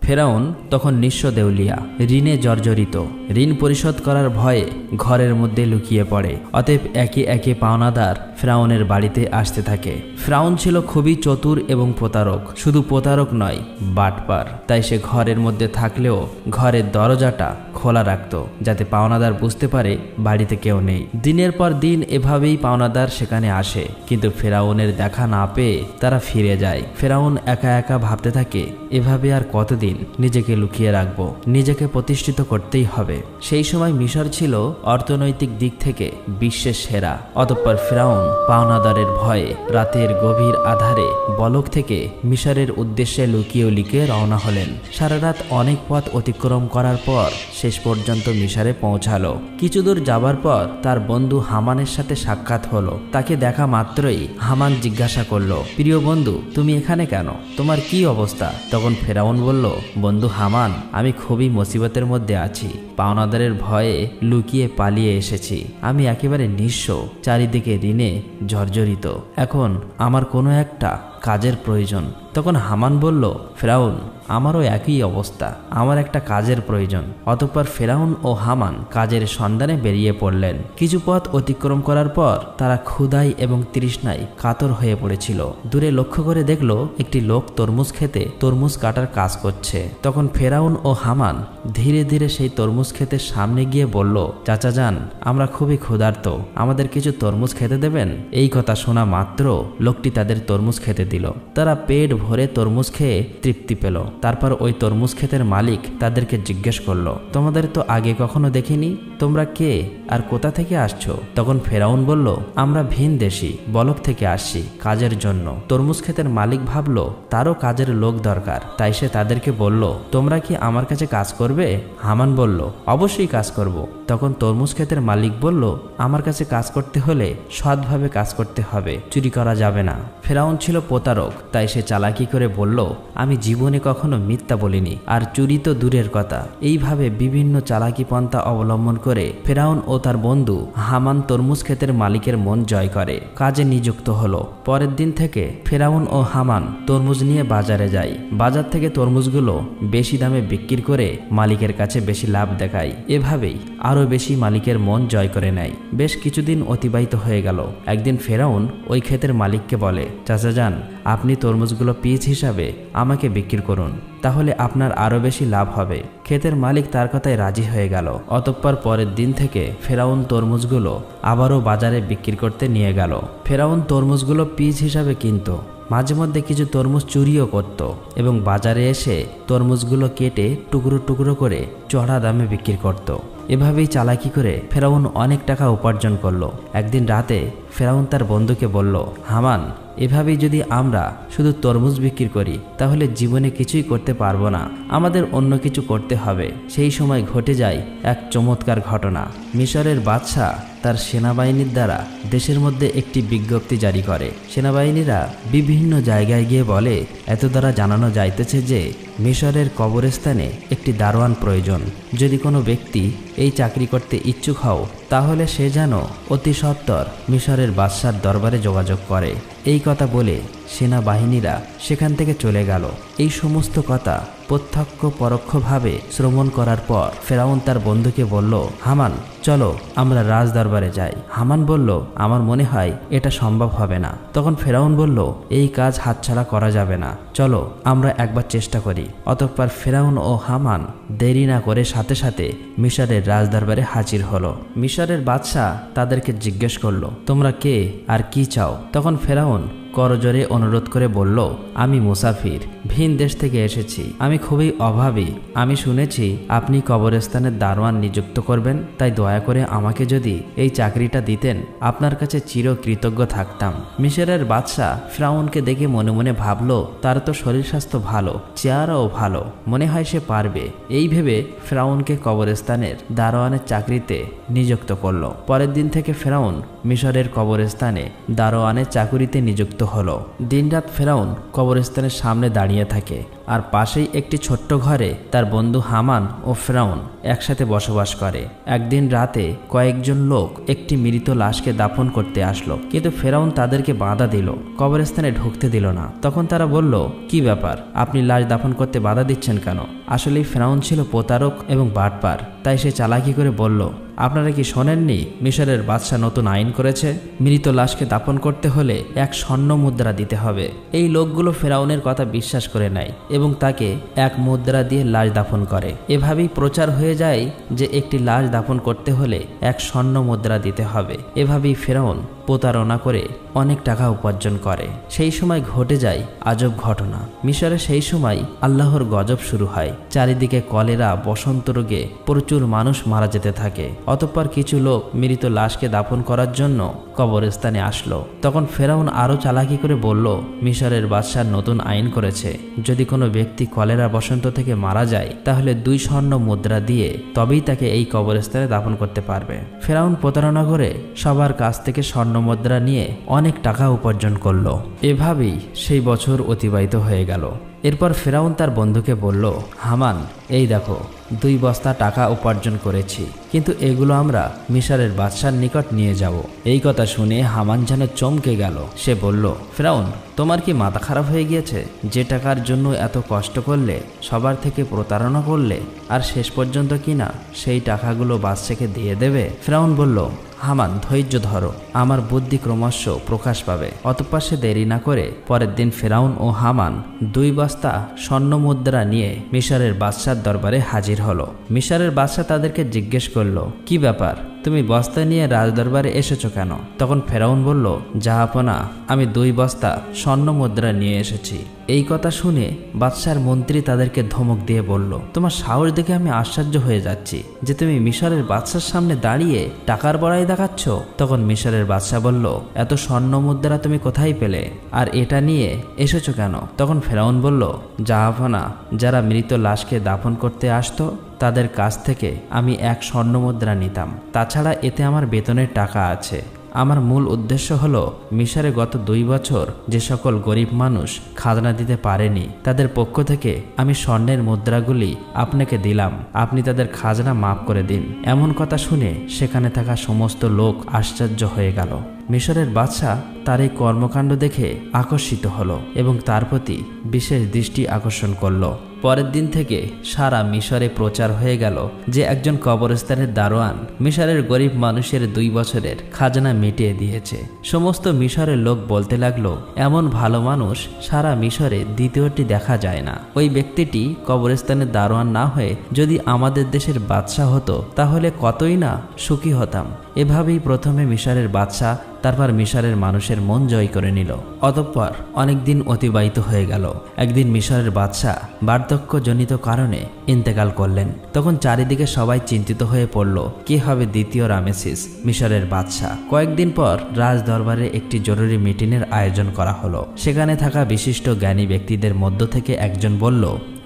ফেরাউন তখন নিঃস্ব দেউলিয়া, ঋণে জর্জরিত। ঋণ পরিশোধ করার ভয়ে ঘরের মধ্যে লুকিয়ে পড়ে। অতএব একে একে পাওনাদার ফেরাউনের বাড়িতে আসতে থাকে। ফেরাউন ছিল খুবই চতুর এবং প্রতারক। শুধু প্রতারক নয়, বাটপার। তাই সে ঘরের মধ্যে থাকলেও ঘরের দরজাটা খোলা রাখত, যাতে পাওনাদার বুঝতে পারে বাড়িতে কেউ নেই। দিনের পর দিন এভাবেই পাওনাদার সেখানে আসে, কিন্তু ফেরাউনের দেখা না পেয়ে তারা ফিরে যায়। ফেরাউন একা একা ভাবতে থাকে, এভাবে আর কতদিন নিজেকে লুকিয়ে রাখবো, নিজেকে প্রতিষ্ঠিত করতেই হবে। সেই সময় মিশর ছিল অর্থনৈতিক দিক থেকে বিশ্বের সেরা। অতঃপর ফেরাউন পাওনাদারের ভয়ে রাতের গভীর আধারে বলক থেকে মিশরের উদ্দেশ্যে লুকিয়ে লুকিয়ে রওনা হলেন। সারা রাত অনেক পথ অতিক্রম করার পর শেষ পর্যন্ত মিশরে পৌঁছালো। কিছু দূর যাবার পর তার বন্ধু হামানের সাথে সাক্ষাৎ হলো। তাকে দেখা মাত্রই হামান জিজ্ঞাসা করলো, প্রিয় বন্ধু, তুমি এখানে কেন? তোমার কি অবস্থা? তখন ফেরাউন বলল, বন্ধু হামান, আমি খুবই মুসিবতের মধ্যে আছি। পাওনাদারের ভয়ে লুকিয়ে পালিয়ে এসেছি। আমি একেবারে নিঃস্ব, চারিদিকে ঋণে জর্জরিত। এখন আমার কোনো একটা কাজের প্রয়োজন। তখন হামান বলল, ফেরাউন, আমারও একই অবস্থা, আমার একটা কাজের প্রয়োজন। অতঃপর ফেরাউন ও হামান কাজের সন্ধানে বেরিয়ে পড়লেন। কিছু পথ অতিক্রম করার পর তারা ক্ষুধায় এবং তৃষ্ণায় কাতর হয়ে পড়েছিল। দূরে লক্ষ্য করে দেখল একটি লোক তরমুজ খেতে তরমুজ কাটার কাজ করছে। তখন ফেরাউন ও হামান ধীরে ধীরে সেই তরমুজ ক্ষেতের সামনে গিয়ে বলল, চাচা যান, আমরা খুবই ক্ষুধার্ত, আমাদের কিছু তরমুজ খেতে দেবেন? এই কথা শোনা মাত্র লোকটি তাদের তরমুজ খেতে দিল। তারা পেট ভরে তরমুজ খেয়ে তৃপ্তি পেল। তারপর ওই তরমুজ ক্ষেতের মালিক তাদেরকে জিজ্ঞেস করলো, তোমাদের তো আগে কখনো দেখিনি, তোমরা কে আর কোথা থেকে আসছো? তখন ফেরাউন বলল, আমরা ভিন দেশি, বলক থেকে আসছি কাজের জন্য। তরমুজ ক্ষেতের মালিক ভাবলো তারও কাজের লোক দরকার, তাই সে তাদেরকে বলল, তোমরা কি আমার কাছে কাজ করবে? হামান বলল, অবশ্যই কাজ করব। তখন তরমুজ ক্ষেতের মালিক বলল, আমার কাছে কাজ করতে হলে সৎভাবে কাজ করতে হবে, চুরি করা যাবে না। ফেরাউন ছিল প্রতারক, তাই সে চালাকি করে বলল, আমি জীবনে কখনো মিথ্যা বলিনি, আর চুরি তো দূরের কথা। এইভাবে বিভিন্ন চালাকি পন্থা অবলম্বন করে ফেরাউন ও তার বন্ধু হামান তরমুজ ক্ষেতের মালিকের মন জয় করে, কাজে নিযুক্ত হলো। পরের দিন থেকে ফেরাউন ও হামান তরমুজ নিয়ে বাজারে যায়। বাজার থেকে তরমুজগুলো বেশি দামে বিক্রি করে মালিকের কাছে বেশি লাভ দেখায়। এভাবেই আরো বেশি মালিকের মন জয় করে নেয়। বেশ কিছুদিন অতিবাহিত হয়ে গেল। একদিন ফেরাউন ওই ক্ষেতের মালিককে বলে, চাচা যান, আপনি তরমুজগুলো পিস হিসাবে আমাকে বিক্রি করুন, তাহলে আপনার আরো বেশি লাভ হবে। ক্ষেতের মালিক তার কথায় রাজি হয়ে গেল। অতঃপর পরের দিন থেকে ফেরাউন তরমুজগুলো আবারও বাজারে বিক্রি করতে নিয়ে গেল। ফেরাউন তরমুজগুলো পিস হিসাবে কিনত, মাঝে মধ্যে কিছু তরমুজ চুরিও করত এবং বাজারে এসে তরমুজগুলো কেটে টুকরো টুকরো করে চড়া দামে বিক্রি করত। এভাবেই চালাকি করে ফেরাউন অনেক টাকা উপার্জন করলো। একদিন রাতে ফেরাউন তার বন্ধুকে বলল, হামান, এভাবেই যদি আমরা শুধু তরমুজ বিক্রি করি তাহলে জীবনে কিছুই করতে পারবো না, আমাদের অন্য কিছু করতে হবে। সেই সময় ঘটে যায় এক চমৎকার ঘটনা। মিশরের বাদশাহ তার সেনাবাহিনীর দ্বারা দেশের মধ্যে একটি বিজ্ঞপ্তি জারি করে। সেনাবাহিনীরা বিভিন্ন জায়গায় গিয়ে বলে, এত দ্বারা জানানো যাইতেছে যে মিশরের কবরস্থানে একটি দারোয়ান প্রয়োজন। যদি কোনো ব্যক্তি এই চাকরি করতে ইচ্ছুক হও তাহলে সে যেন অতি সত্বর মিশরের বাদশার দরবারে যোগাযোগ করে। এই কথা বলে সেনাবাহিনীরা সেখান থেকে চলে গেল। এই সমস্ত কথা প্রত্যক্ষ পরোক্ষভাবে শ্রবণ করার পর ফেরাউন তার বন্ধুকে বলল, হামান, চলো আমরা রাজ দরবারে যাই। হামান বলল, আমার মনে হয় এটা সম্ভব হবে না। তখন ফেরাউন বলল, এই কাজ হাতছাড়া করা যাবে না, চলো আমরা একবার চেষ্টা করি। অতঃপর ফেরাউন ও হামান দেরি না করে সাথে সাথে মিশরের রাজ দরবারে হাজির হলো। মিশরের বাদশাহ তাদেরকে জিজ্ঞেস করলো, তোমরা কে আর কি চাও? তখন ফেরাউন করজোরে অনুরোধ করে বলল, আমি মুসাফির, ভিন দেশ থেকে এসেছি, আমি খুবই অভাবী। আমি শুনেছি আপনি কবরস্থানের দারোয়ান নিযুক্ত করবেন, তাই দয়া করে আমাকে যদি এই চাকরিটা দিতেন আপনার কাছে চিরকৃতজ্ঞ থাকতাম। মিশরের বাদশাহ ফেরাউনকে দেখে মনে মনে ভাবল, তার তো শরীর স্বাস্থ্য ভালো, চেহারাও ভালো, মনে হয় সে পারবে। এই ভেবে ফেরাউনকে কবরস্থানের দারোয়ানের চাকরিতে নিযুক্ত করল। পরের দিন থেকে ফেরাউন মিশরের কবরস্থানে দারোয়ানের চাকুরিতে নিযুক্ত হলো। দিনরাত ফেরাউন কবরস্থানের সামনে দাঁড়িয়ে থাকে আর পাশেই একটি ছোট্ট ঘরে তার বন্ধু হামান ও ফেরাউন একসাথে বসবাস করে। একদিন রাতে কয়েকজন লোক একটি মৃত লাশকে দাফন করতে আসলো, কিন্তু ফেরাউন তাদেরকে বাধা দিল, কবরস্থানে ঢুকতে দিল না। তখন তারা বলল, কি ব্যাপার, আপনি লাশ দাফন করতে বাধা দিচ্ছেন কেন? আসলেই ফেরাউন ছিল প্রতারক এবং বাটপার, তাই সে চালাকি করে বলল, আপনারা কি শোনেননি মিশরের বাদশাহ নতুন আইন করেছে, মৃত লাশকে দাফন করতে হলে 1 স্বর্ণ মুদ্রা দিতে হবে। এই লোকগুলো ফেরাউনের কথা বিশ্বাস করে নেয় এবং তাকে 1 মুদ্রা দিয়ে লাশ দাফন করে। এভাবেই প্রচার হয়ে যায় যে একটি লাশ দাফন করতে হলে 1 স্বর্ণ মুদ্রা দিতে হবে। এভাবেই ফেরাউন প্রতারণা করে অনেক টাকা উপার্জন করে। সেই সময় ঘটে যায় আজব ঘটনা। মিশরে সেই সময় আল্লাহর গজব শুরু হয়। চারিদিকে কলেরা, বসন্ত রোগে প্রচুর মানুষ মারা যেতে থাকে। অতঃপর কিছু লোক মৃত লাশকে দাফন করার জন্য কবরস্থানে আসলো। তখন ফেরাউন আরও চালাকি করে বলল, মিশরের বাদশাহ নতুন আইন করেছে, যদি কোনো ব্যক্তি কলেরা বসন্ত থেকে মারা যায় তাহলে 2 স্বর্ণ মুদ্রা দিয়ে তবেই তাকে এই কবরস্থানে দাফন করতে পারবে। ফেরাউন প্রতারণা করে সবার কাছ থেকে স্বর্ণ মুদ্রা নিয়ে অনেক টাকা উপার্জন করলো। এভাবেই সেই বছর অতিবাহিত হয়ে গেল। এরপর ফেরাউন তার বন্ধুকে বলল, হামান, এই দেখো 2 বস্তা টাকা উপার্জন করেছি, কিন্তু এগুলো আমরা মিশরের বাদশার নিকট নিয়ে যাব। এই কথা শুনে হামান যেন চমকে গেল। সে বলল, ফেরাউন, তোমার কি মাথা খারাপ হয়ে গিয়েছে? যে টাকার জন্য এত কষ্ট করলে, সবার থেকে প্রতারণা করলে, আর শেষ পর্যন্ত কিনা সেই টাকাগুলো বাদশাকে দিয়ে দেবে? ফেরাউন বলল, হামান, ধৈর্য ধরো, আমার বুদ্ধি ক্রমশ প্রকাশ পাবে। অতঃপর সে দেরি না করে পরের দিন ফেরাউন ও হামান 2 বস্তা স্বর্ণ মুদ্রা নিয়ে মিশরের বাদশার দরবারে হাজির হলো। মিশরের বাদশা তাদেরকে জিজ্ঞেস করলো, কি ব্যাপার, তুমি বস্তা নিয়ে রাজদরবারে এসেছো কেন? তখন ফেরাউন বলল, জাহাপনা, আমি 2 বস্তা স্বর্ণ মুদ্রা নিয়ে এসেছি। এই কথা শুনে বাদশার মন্ত্রী তাদেরকে ধমক দিয়ে বলল, তোমার সাহস দেখে আমি আশ্চর্য হয়ে যাচ্ছি যে তুমি মিশরের বাদশার সামনে দাঁড়িয়ে টাকার বড়াই দেখাচ্ছ। তখন মিশরের বাদশা বলল, এত স্বর্ণ মুদ্রা তুমি কোথায় পেলে, আর এটা নিয়ে এসেছো কেন? তখন ফেরাউন বলল, জাহাপনা, যারা মৃত লাশকে দাফন করতে আসতো তাদের কাছ থেকে আমি 1 স্বর্ণ মুদ্রা নিতাম। তাছাড়া এতে আমার বেতনের টাকা আছে। আমার মূল উদ্দেশ্য হলো মিশরে গত 2 বছর যে সকল গরিব মানুষ খাজনা দিতে পারেনি তাদের পক্ষ থেকে আমি স্বর্ণের মুদ্রাগুলি আপনাকে দিলাম, আপনি তাদের খাজনা মাফ করে দিন। এমন কথা শুনে সেখানে থাকা সমস্ত লোক আশ্চর্য হয়ে গেল। মিশরের বাদশা তার এই কর্মকাণ্ড দেখে আকর্ষিত হলো এবং তার প্রতি বিশেষ দৃষ্টি আকর্ষণ করলো। পরের দিন থেকে সারা মিশরে প্রচার হয়ে গেল যে একজন কবরস্থানের দারোয়ান মিশরের গরিব মানুষের 2 বছরের খাজনা মিটিয়ে দিয়েছে। সমস্ত মিশরের লোক বলতে লাগলো, এমন ভালো মানুষ সারা মিশরে দ্বিতীয়টি দেখা যায় না। ওই ব্যক্তিটি কবরস্থানের দারোয়ান না হয়ে যদি আমাদের দেশের বাদশা হতো তাহলে কতই না সুখী হতাম। এভাবেই প্রথমে মিশরের বাদশা, তারপর মিশরের মানুষের মন জয় করে নিল। অতঃপর অনেক দিন অতিবাহিত হয়ে গেল। একদিন মিশরের বাদশা বার্ধক্যজনিত কারণে ইন্তেকাল করলেন। তখন চারিদিকে সবাই চিন্তিত হয়ে পড়ল, কি হবে দ্বিতীয় রামেসিস, মিশরের বাদশা। কয়েকদিন পর রাজ দরবারে একটি জরুরি মিটিংয়ের আয়োজন করা হলো। সেখানে থাকা বিশিষ্ট জ্ঞানী ব্যক্তিদের মধ্য থেকে একজন বলল,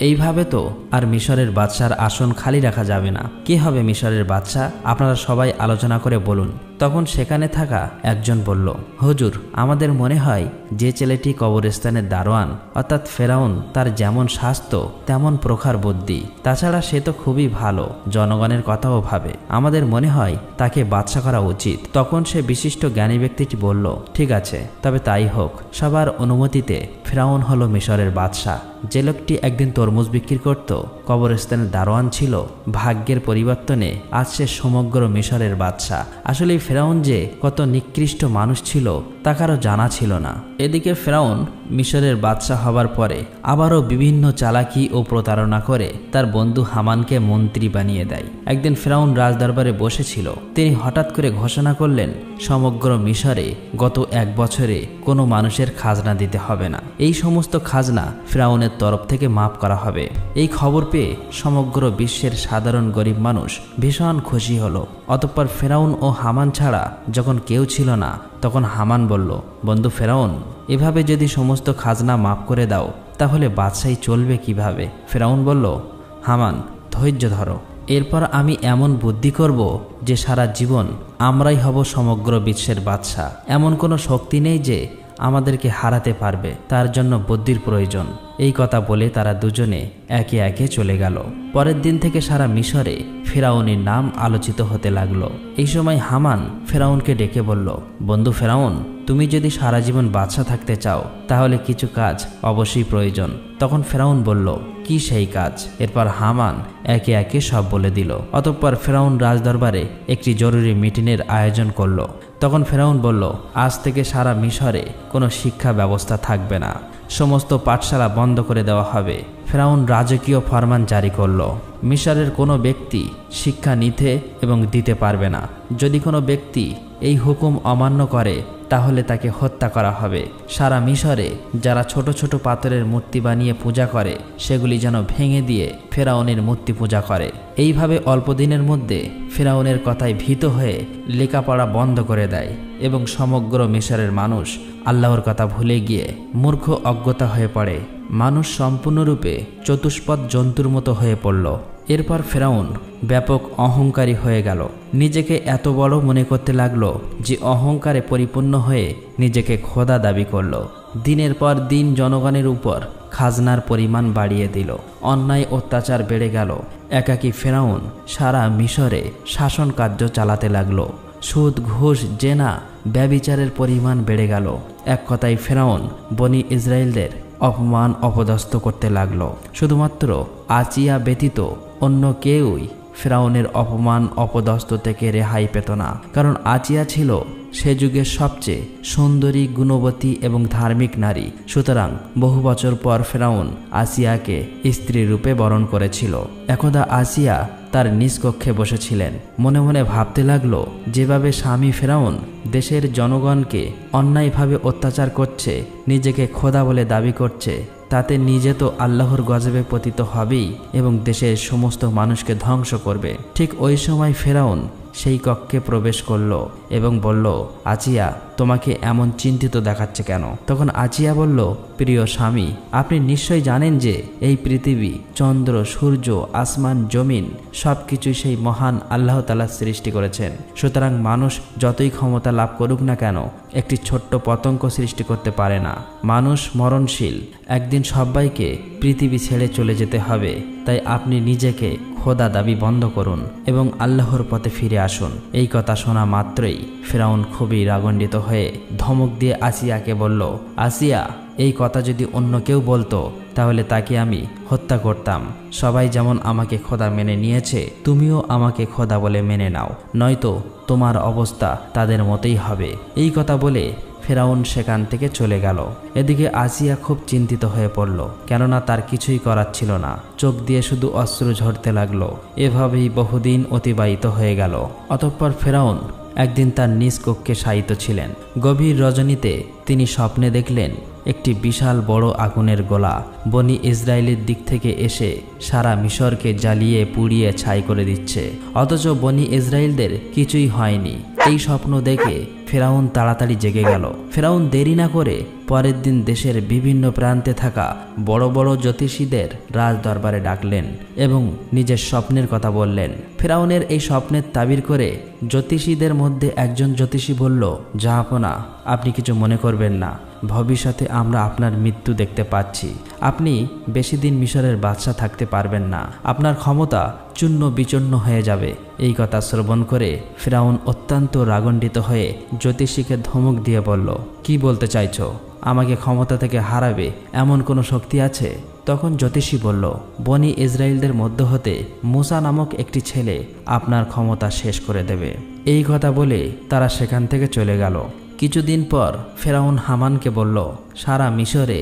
এইভাবে তো আর মিশরের বাদশার আসন খালি রাখা যাবে না। কি হবে মিশরের বাদশা, আপনারা সবাই আলোচনা করে বলুন। তখন সেখানে থাকা একজন বলল, হুজুর, আমাদের মনে হয় যে ছেলেটি কবরস্থানের দারোয়ান অর্থাৎ ফেরাউন, তার যেমন স্বাস্থ্য তেমন প্রখর বুদ্ধি, তাছাড়া সে তো খুবই ভালো, জনগণের কথাও ভাবে, আমাদের মনে হয় তাকে বাদশা করা উচিত। তখন সে বিশিষ্ট জ্ঞানী ব্যক্তিটি বলল, ঠিক আছে, তবে তাই হোক। সবার অনুমতিতে ফেরাউন হলো মিশরের বাদশা। যে লোকটি একদিন তরমুজ বিক্রি করত, কবরস্থানের দারোয়ান ছিল, ভাগ্যের পরিবর্তনে আজ সে সমগ্র মিশরের বাদশা। আসলে ফেরাউন যে কত নিকৃষ্ট মানুষ ছিল তা কারো জানা ছিল না। এদিকে ফেরাউন মিশরের বাদশা হবার পরে আবারও বিভিন্ন চালাকি ও প্রতারণা করে তার বন্ধু হামানকে মন্ত্রী বানিয়ে দেয়। একদিন ফেরাউন রাজদরবারে বসেছিল। তিনি হঠাৎ করে ঘোষণা করলেন, সমগ্র মিশরে গত 1 বছরে কোনো মানুষের খাজনা দিতে হবে না। এই সমস্ত খাজনা ফেরাউনের তরফ থেকে মাফ করা হবে। এই খবর পেয়ে সমগ্র বিশ্বের সাধারণ গরিব মানুষ ভীষণ খুশি হলো। অতঃপর ফেরাউন ও হামান ছাড়া যখন কেউ ছিল না, তখন হামান বলল, বন্ধু ফেরাউন, এভাবে যদি সমস্ত খাজনা মাফ করে দাও তাহলে বাদশাহী চলবে কিভাবে? ফেরাউন বলল, হামান, ধৈর্য ধরো, এরপর আমি এমন বুদ্ধি করব যে সারা জীবন আমরাই হব সমগ্র বিশ্বের বাদশা। এমন কোনো শক্তি নেই যে আমাদেরকে হারাতে পারবে, তার জন্য বুদ্ধির প্রয়োজন। এই কথা বলে তারা দুজনে একে একে চলে গেল। পরের দিন থেকে সারা মিশরে ফেরাউনের নাম আলোচিত হতে লাগলো। এই সময় হামান ফেরাউনকে ডেকে বলল, বন্ধু ফেরাউন, তুমি যদি সারা জীবন বাদশা থাকতে চাও তাহলে কিছু কাজ অবশ্যই প্রয়োজন। তখন ফেরাউন বলল, কি সেই কাজ? এরপর হামান একে একে সব বলে দিল। অতঃপর ফেরাউন রাজদরবারে একটি জরুরি মিটিংয়ের আয়োজন করল। তখন ফেরাউন বলল, আজ থেকে সারা মিশরে কোনো শিক্ষা ব্যবস্থা থাকবে না, সমস্ত পাঠশালা বন্ধ করে দেওয়া হবে। ফেরাউন রাজকীয় ফরমান জারি করল, মিশরের কোনো ব্যক্তি শিক্ষা নিতে এবং দিতে পারবে না। যদি কোনো ব্যক্তি এই হুকুম অমান্য করে তাহলে তাকে হত্যা করা হবে। সারা মিশরে যারা ছোট ছোট পাথরের মূর্তি বানিয়ে পূজা করে সেগুলি যেন ভেঙে দিয়ে ফেরাউনের মূর্তি পূজা করে। এইভাবে অল্প দিনের মধ্যে ফেরাউনের কথায় ভীত হয়ে লেখাপড়া বন্ধ করে দেয় এবং সমগ্র মিশরের মানুষ আল্লাহর কথা ভুলে গিয়ে মূর্খ অজ্ঞতা হয়ে পড়ে। মানুষ সম্পূর্ণরূপে চতুষ্পদ জন্তুর মতো হয়ে পড়ল। এরপর ফেরাউন ব্যাপক অহংকারী হয়ে গেল। নিজেকে এত বড় মনে করতে লাগলো যে অহংকারে পরিপূর্ণ হয়ে নিজেকে খোদা দাবি করল। দিনের পর দিন জনগণের উপর খাজনার পরিমাণ বাড়িয়ে দিল। অন্যায় অত্যাচার বেড়ে গেল। একাকী ফেরাউন সারা মিশরে শাসন কার্য চালাতে লাগলো। সুদ, ঘুষ, জেনা, ব্যভিচারের পরিমাণ বেড়ে গেল। এক কথায় ফেরাউন বনি ইসরায়েলদের অপমান অপদস্থ করতে লাগলো। শুধুমাত্র আসিয়া ব্যতীত অন্য কেউই ফেরাউনের অপমান অপদস্থ থেকে রেহাই পেত না, কারণ আসিয়া ছিল সে যুগের সবচেয়ে সুন্দরী, গুণবতী এবং ধার্মিক নারী। সুতরাং বহু বছর পর ফেরাউন আসিয়াকে স্ত্রী রূপে বরণ করেছিল। একদা আসিয়া তার নিজ কক্ষে বসেছিলেন। মনে মনে ভাবতে লাগলো, যেভাবে স্বামী ফেরাউন দেশের জনগণকে অন্যায়ভাবে অত্যাচার করছে, নিজেকে খোদা বলে দাবি করছে, তাতে নিজে তো আল্লাহর গজবে পতিত হবেই এবং দেশের সমস্ত মানুষকে ধ্বংস করবে। ঠিক ওই সময় ফেরাউন সেই কক্ষে প্রবেশ করলো এবং বলল, আসিয়া, তোমাকে এমন চিন্তিত দেখাচ্ছে কেন? তখন আসিয়া বলল, প্রিয় স্বামী, আপনি নিশ্চয়ই জানেন যে এই পৃথিবী, চন্দ্র, সূর্য, আসমান, জমিন সবকিছুই সেই মহান আল্লাহ তাআলা সৃষ্টি করেছেন। সুতরাং মানুষ যতই ক্ষমতা লাভ করুক না কেন, একটি ছোট্ট পতঙ্গ সৃষ্টি করতে পারে না। মানুষ মরণশীল, একদিন সবাইকে পৃথিবী ছেড়ে চলে যেতে হবে। তাই আপনি নিজেকে খোদা দাবি বন্ধ করুন এবং আল্লাহর পথে ফিরে আসুন। এই কথা শোনা মাত্রই ফেরাউন খুবই রাগান্বিত হয়ে ধমক দিয়ে আসিয়াকে বলল, আসিয়া, এই কথা যদি অন্য কেউ বলতো তাহলে তাকে আমি হত্যা করতাম। সবাই যেমন আমাকে খোদা মেনে নিয়েছে, তুমিও আমাকে খোদা বলে মেনে নাও, নয়তো তোমার অবস্থা তাদের মতোই হবে। এই কথা বলে ফেরাউন সেখান থেকে চলে গেল। এদিকে আসিয়া খুব চিন্তিত হয়ে পড়ল, কেননা তার কিছুই করার ছিল না। চোখ দিয়ে শুধু অশ্রু ঝরতে লাগলো। এভাবেই বহুদিন অতিবাহিত হয়ে গেল। অতঃপর ফেরাউন একদিন তার নিজ কক্ষে শায়িত ছিলেন। গভীর রজনীতে তিনি স্বপ্নে দেখলেন একটি বিশাল বড় আগুনের গোলা বনি ইসরায়েলের দিক থেকে এসে সারা মিশরকে জ্বালিয়ে পুড়িয়ে ছাই করে দিচ্ছে। অথচ বনি ইসরায়েলদের কিছুই হয়নি। এই স্বপ্ন দেখে ফেরাউন তাড়াতাড়ি জেগে গেল। ফেরাউন দেরি না করে পরের দিন দেশের বিভিন্ন প্রান্তে থাকা বড় বড় জ্যোতিষীদের রাজ দরবারে ডাকলেন এবং নিজের স্বপ্নের কথা বললেন। ফেরাউনের এই স্বপ্নের তাবির করে জ্যোতিষীদের মধ্যে একজন জ্যোতিষী বলল, জাহাপনা, আপনি কিছু মনে করবেন না, ভবিষ্যতে আমরা আপনার মৃত্যু দেখতে পাচ্ছি। আপনি বেশি দিন মিশরের বাদশা থাকতে পারবেন না, আপনার ক্ষমতা চূর্ণ বিচূর্ণ হয়ে যাবে। এই কথা শ্রবণ করে ফেরাউন অত্যন্ত রাগান্বিত হয়ে জ্যোতিষীকে ধমক দিয়ে বলল, কি বলতে চাইছো? আমাকে ক্ষমতা থেকে হারাবে এমন কোনো শক্তি আছে? তখন জ্যোতিষী বলল, বনি ইসরায়েলদের মধ্য হতে মুসা নামক একটি ছেলে আপনার ক্ষমতা শেষ করে দেবে। এই কথা বলে তারা সেখান থেকে চলে গেল। কিছুদিন পর ফেরাউন হামানকে বলল, সারা মিশরে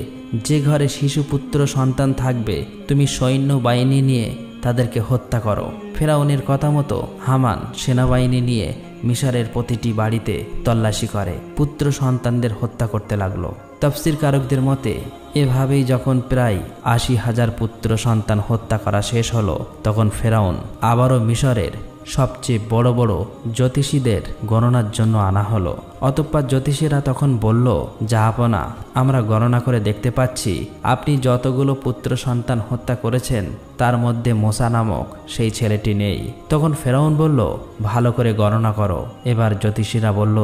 যে ঘরে শিশুপুত্র সন্তান থাকবে তুমি সৈন্য বাহিনী নিয়ে তাদেরকে হত্যা করো। ফেরাউনের কথা মতো হামান সেনাবাহিনী নিয়ে মিশরের প্রতিটি বাড়িতে তল্লাশি করে পুত্র সন্তানদের হত্যা করতে লাগলো। তাফসীর কারকদের মতে এভাবেই যখন প্রায় ৮০,০০০ পুত্র সন্তান হত্যা করা শেষ হলো, তখন ফেরাউন আবারও মিশরের সবচেয়ে বড় বড় জ্যোতিষীদের গণনার জন্য আনা হলো। অতঃপর জ্যোতিষীরা তখন বলল, জাহাপনা, আমরা গণনা করে দেখতে পাচ্ছি আপনি যতগুলো পুত্র সন্তান হত্যা করেছেন তার মধ্যে মোসা নামক সেই ছেলেটি নেই। তখন ফেরাউন বলল, ভালো করে গণনা করো। এবার জ্যোতিষীরা বলল,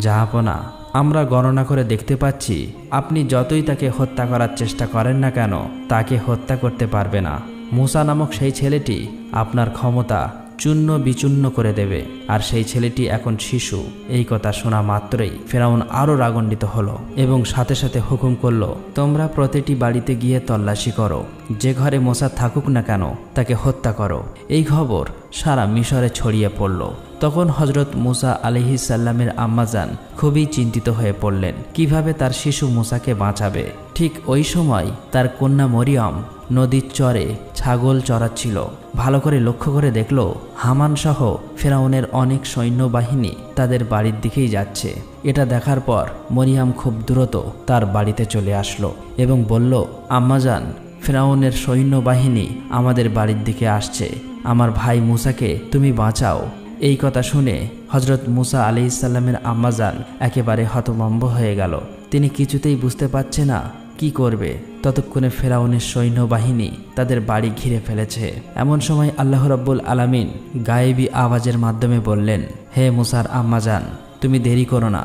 জাহাপনা, আমরা গণনা করে দেখতে পাচ্ছি আপনি যতই তাকে হত্যা করার চেষ্টা করেন না কেন তাকে হত্যা করতে পারবে না। মুসা নামক সেই ছেলেটি আপনার ক্ষমতা চূর্ণ বিচূর্ণ করে দেবে, আর সেই ছেলেটি এখন শিশু। এই কথা শোনা মাত্রই ফেরাউন আরও রাগান্বিত হলো এবং সাথে সাথে হুকুম করলো, তোমরা প্রতিটি বাড়িতে গিয়ে তল্লাশি করো, যে ঘরে মোসা থাকুক না কেন তাকে হত্যা করো। এই খবর সারা মিশরে ছড়িয়ে পড়ল। তখন হজরত মুসা আলাইহিসসালামের আম্মাজান খুবই চিন্তিত হয়ে পড়লেন কিভাবে তার শিশু মুসাকে বাঁচাবে। ঠিক ওই সময় তার কন্যা মরিয়ম নদীর চরে ছাগল চড়াচ্ছিল। ভালো করে লক্ষ্য করে দেখল হামান সহ ফেরাউনের অনেক সৈন্যবাহিনী তাদের বাড়ির দিকেই যাচ্ছে। এটা দেখার পর মরিয়ম খুব দ্রুত তার বাড়িতে চলে আসলো এবং বলল, আম্মাজান, ফেরাউনের সৈন্যবাহিনী আমাদের বাড়ির দিকে আসছে, আমার ভাই মুসাকে তুমি বাঁচাও। এই কথা শুনে হজরত মুসা আলাইহিসসালামের আম্মাজান একেবারে হতভম্ব হয়ে গেল। তিনি কিছুতেই বুঝতে পারছে না কি করবে। ততক্ষণে ফেরাউনের সৈন্যবাহিনী তাদের বাড়ি ঘিরে ফেলেছে। এমন সময় আল্লাহ রাব্বুল আলামিন গায়েবী আওয়াজের মাধ্যমে বললেন, হে মুসার আম্মাজান, তুমি দেরি করো না,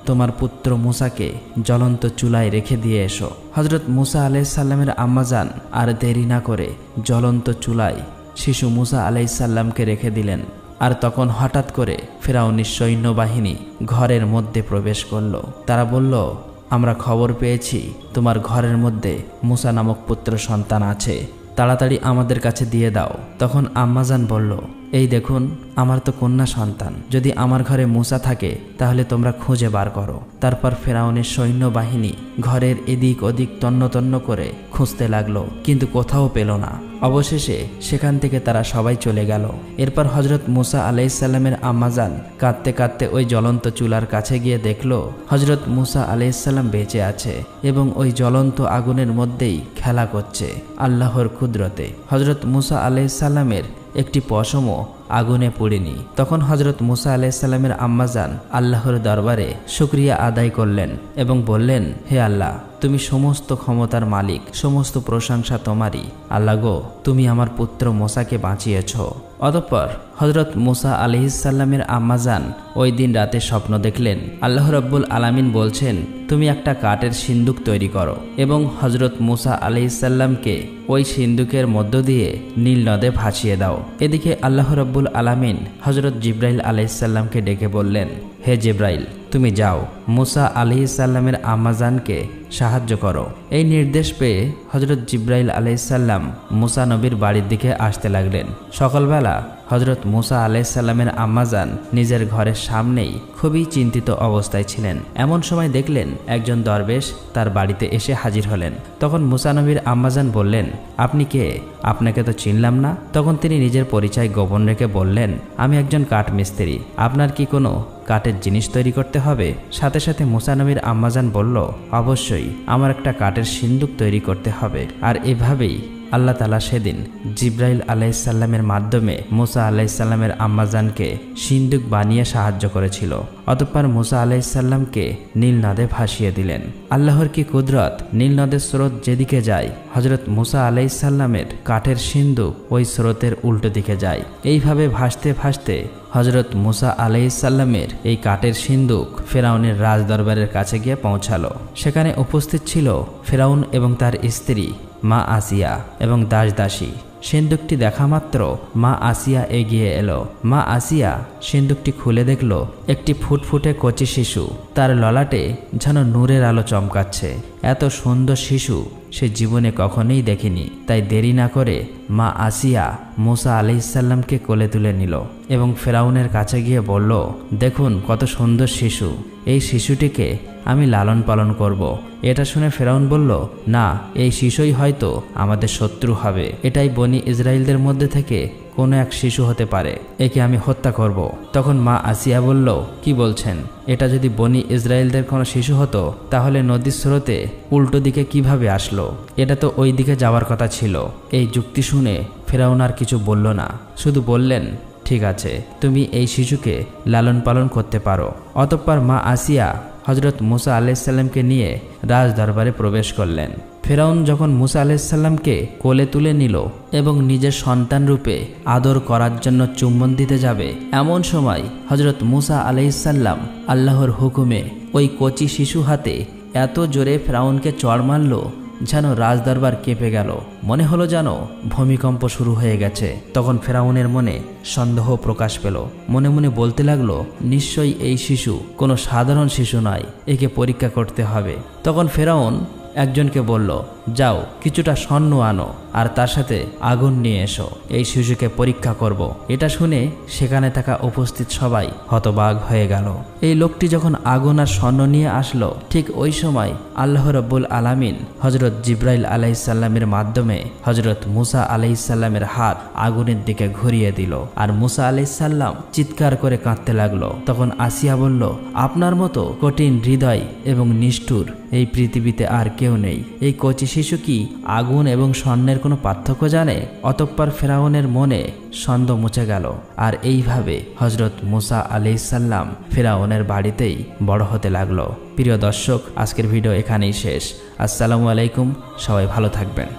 তোমার পুত্র মুসাকে জ্বলন্ত চুলায় রেখে দিয়ে এসো। হজরত মুসা আলাইহিসসালামের আম্মাজান আর দেরি না করে জ্বলন্ত চুলায় শিশু মুসা আলাইহিসসালামকে রেখে দিলেন। আর তখন হঠাৎ করে ফেরাউনের সৈন্যবাহিনী ঘরের মধ্যে প্রবেশ করল। তারা বলল, আমরা খবর পেয়েছি তোমার ঘরের মধ্যে মুসা নামক পুত্র সন্তান আছে, তাড়াতাড়ি আমাদের কাছে দিয়ে দাও। তখন আম্মাজান বলল, এই দেখুন, আমার তো কন্যা সন্তান, যদি আমার ঘরে মুসা থাকে তাহলে তোমরা খুঁজে বার করো। তারপর ফেরাউনের সৈন্যবাহিনী ঘরের এদিক ওদিক তন্ন তন্ন করে খুঁজতে লাগলো, কিন্তু কোথাও পেল না। অবশেষে সেখান থেকে তারা সবাই চলে গেল। এরপর হজরত মুসা আলাইহিসসালামের আম্মাজান কাঁদতে কাঁদতে ওই জ্বলন্ত চুলার কাছে গিয়ে দেখল হজরত মুসা আলাইহিসসালাম বেঁচে আছে এবং ওই জ্বলন্ত আগুনের মধ্যেই খেলা করছে আল্লাহর কুদরতে। হজরত মুসা আলাইহিসসালামের একটি পশমও আগুনে পড়েনি। তখন হজরত মুসা আলাইহিসসালামের আম্মাজান আল্লাহর দরবারে শুকরিয়া আদায় করলেন এবং বললেন, হে আল্লাহ, তুমি সমস্ত ক্ষমতার মালিক, সমস্ত প্রশংসা তোমারই। আল্লাহ গো, তুমি আমার পুত্র মুসাকে বাঁচিয়েছ। অতঃপর হজরত মুসা আলাইহিসসালামের আম্মাজান ওই দিন রাতে স্বপ্ন দেখলেন আল্লাহ রাব্বুল আলামিন বলছেন, তুমি একটা কাঠের সিন্দুক তৈরি করো এবং হজরত মুসা আলাইহিসসালামকে ওই সিন্দুকের মধ্য দিয়ে নীল নদে ভাসিয়ে দাও। এদিকে আল্লাহ রাব্বুল আলামিন হজরত জিব্রাইল আলাইহিসসালামকে ডেকে বললেন, হে জিব্রাইল, তুমি যাও মুসা আলাইহিসসালামের আম্মাজানকে সাহায্য করো। এই নির্দেশ পেয়ে হজরত জিব্রাইল আলাইহিসসালাম মুসা নবীর বাড়ির দিকে আসতে লাগলেন। সকালবেলা হজরত মুসা আলাইহিসসালামের আম্মাজান নিজের ঘরের সামনেই খুবই চিন্তিত অবস্থায় ছিলেন। এমন সময় দেখলেন একজন দরবেশ তার বাড়িতে এসে হাজির হলেন। তখন মুসা নবীর আম্মাজান বললেন, আপনি কে? আপনাকে তো চিনলাম না। তখন তিনি নিজের পরিচয় গোপন রেখে বললেন, আমি একজন কাঠ মিস্ত্রি, আপনার কি কোনো কাঠের জিনিস তৈরি করতে হবে? সাথে সাথে মুসা নবীর আম্মাজান বলল, অবশ্যই, আমার একটা কাঠের সিন্দুক তৈরি করতে হবে। আর এভাবেই আল্লাহ তাআলা সেদিন জিব্রাইল আলাইহিসসালামের মাধ্যমে মুসা আলাইহিসসালামের আম্মাজানকে সিন্দুক বানিয়ে সাহায্য করেছিল। অতঃপর মুসা আলাইহিসসালামকে নীল নদে ভাসিয়ে দিলেন। আল্লাহর কি কুদরত! নীল নদের স্রোত যেদিকে যায় হজরত মুসা আলাইহিসসালামের কাঠের সিন্দুক ওই স্রোতের উল্টো দিকে যায়। এইভাবে ভাসতে ভাসতে হজরত মুসা আলাইহিসসালামের এই কাঠের সিন্দুক ফেরাউনের রাজদরবারের কাছে গিয়ে পৌঁছালো। সেখানে উপস্থিত ছিল ফেরাউন এবং তার স্ত্রী মা আসিয়া এবং দাসদাসী। সিন্দুকটি দেখা মাত্র মা আসিয়া এগিয়ে এলো। মা আসিয়া সিন্দুকটি খুলে দেখল একটি ফুটফুটে কচি শিশু, তার ললাটে যেন নূরের আলো চমকাচ্ছে। এত সুন্দর শিশু সে জীবনে কখনোই দেখেনি। তাই দেরি না করে মা আসিয়া মুসা আলাইহিসসালামকে কোলে তুলে নিল এবং ফেরাউনের কাছে গিয়ে বলল, দেখুন কত সুন্দর শিশু, এই শিশুটিকে আমি লালন পালন করব। এটা শুনে ফেরাউন বলল, না, এই শিশুই হয়তো আমাদের শত্রু হবে। এটাই বনি ইসরায়েলদের মধ্যে থেকে কোনো এক শিশু হতে পারে, একে আমি হত্যা করব। তখন মা আসিয়া বলল, কি বলছেন? এটা যদি বনি ইসরায়েলদের কোনো শিশু হতো তাহলে নদীর স্রোতে উল্টো দিকে কিভাবে আসলো? এটা তো ওই দিকে যাওয়ার কথা ছিল। এই যুক্তি শুনে ফেরাউন আর কিছু বলল না, শুধু বললেন, ঠিক আছে, তুমি এই শিশুকে লালন পালন করতে পারো। অতঃপর মা আসিয়া হজরত মুসা আলাইসাল্লামকে নিয়ে রাজ দরবারে প্রবেশ করলেন। ফেরাউন যখন মুসা আলাইসাল্লামকে কোলে তুলে নিল এবং নিজের সন্তান রূপে আদর করার জন্য চুম্বন দিতে যাবে, এমন সময় হজরত মুসা আলাইসাল্লাম আল্লাহর হুকুমে ওই কচি শিশু হাতে এত জোরে ফেরাউনকে চড় মারল যেন রাজদরবার কেঁপে গেল। মনে হলো যেন ভূমিকম্প শুরু হয়ে গেছে। তখন ফেরাউনের মনে সন্দেহ প্রকাশ পেল। মনে মনে বলতে লাগলো, নিশ্চয়ই এই শিশু কোনো সাধারণ শিশু নয়, একে পরীক্ষা করতে হবে। তখন ফেরাউন একজনকে বলল, যাও কিছুটা স্বর্ণ আনো আর তার সাথে আগুন নিয়ে এসো, এই শিশুকে পরীক্ষা করব। এটা শুনে সেখানে থাকা উপস্থিত সবাই হতবাক হয়ে গেল। এই লোকটি যখন আগুন আর স্বর্ণ নিয়ে আসলো, ঠিক ওই সময় আল্লাহ রাব্বুল আলামিন হজরত জিব্রাইল আলাইসাল্লামের মাধ্যমে হজরত মুসা আলাইসাল্লামের হাত আগুনের দিকে ঘুরিয়ে দিল আর মুসা আলাইসাল্লাম চিৎকার করে কাঁদতে লাগলো। তখন আসিয়া বলল, আপনার মতো কঠিন হৃদয় এবং নিষ্ঠুর এই পৃথিবীতে আর কেউ নেই। এই কচি শিশু কি আগুন এবং স্বর্ণের কোনো পার্থক্য জানে? অতঃপর ফেরাউনের মনে সন্দেহ মুছে গেল। আর এইভাবে হজরত মুসা আলাইসাল্লাম ফেরাউনের বাড়িতেই বড় হতে লাগলো। প্রিয় দর্শক, আজকের ভিডিও এখানেই শেষ। আসসালামু আলাইকুম, সবাই ভালো থাকবেন।